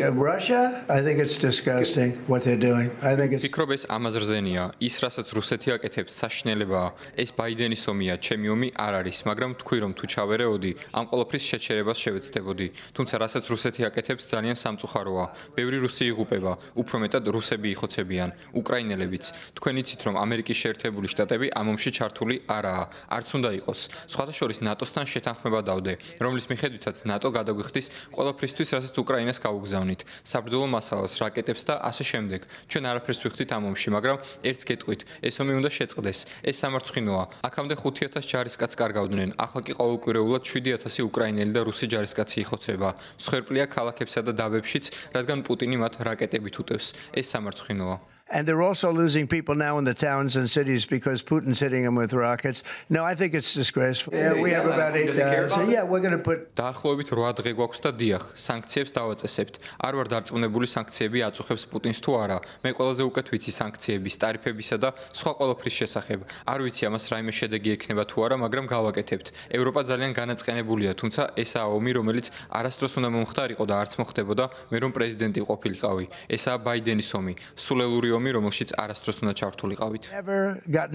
Russia, I think it's disgusting what they're doing. I think it's ფიქრობ ეს ამას რზენია, ის რასაც რუსეთი აკეთებს საშინელებაა. ეს ბაიდენის ომია, ჩემი ომი არ არის, მაგრამ თქვი რომ თუ ჩავერეოდი, ამ ყოლაფრის შეჩერებას შევეცდებოდი. თუმცა რასაც რუსეთი აკეთებს ძალიან სამწუხაროა. ბევრი რუსი იღუპება, უფრო მეტად რუსები იხოცებიან, უკრაინელებიც. თქვენ იცით რომ ამერიკის შეერთებული შტატები ამ ომში ჩართული არაა, არც უნდა იყოს. სხვათა შორის ნატოსთან შეთანხმება დავდე, რომლის მიხედვითაც ნატო გადაგვიხდის ყველაფრისთვის, რასაც უკრაინას გაუგზავნით. საბრძოლო მასალას, რაკეტებს და ასე შემდეგ. ჩვენ არაფერს ვიხდით ამ ომში, მაგრამ ერთს გეტყვით, ეს ომი უნდა შეწყდეს. ეს სამარცხინოა. აქამდე 5000 ჯარისკაცს კარგავდნენ, ახლა კი ყოველკვირეულად 7000 უკრაინელი და რუსი ჯარისკაცი იხოცება. მსხვერპლია ქალაქებსა და დაბებშიც, რადგან პუტინი მათ რაკეტებით უტევს. ეს სამარცხინოა. And they're also losing people now in the towns and cities because Putin's hitting them with rockets. No, I think it's disgraceful. Yeah, we have about 8,000. Yeah, we're going to put დაახლოებით 8 დღე გვაქვს და დიახ, სანქციებს დავაწესებთ. არ ვარ დარწმუნებული სანქციები აწუხებს პუტინს თუ არა. მე ყველაზე უკეთ ვიცი სანქციების, ტარიფებისა და სხვა ყველაფრის შესახებ. არ ვიცი ამას რაიმე შედეგი ექნება თუ არა, მაგრამ გავაკეთებთ. ევროპა ძალიან განაწყენებულია, თუმცა ესაა ომი, რომელიც არასდროს უნდა მომხდარიყო და არც მოხდებოდა, მე რომ პრეზიდენტი ყოფილიყავი. ესაა ბაიდენის ომი, სულელური ომი, რომელშიც არასდროს უნდა ჩართულიყავით. never gotten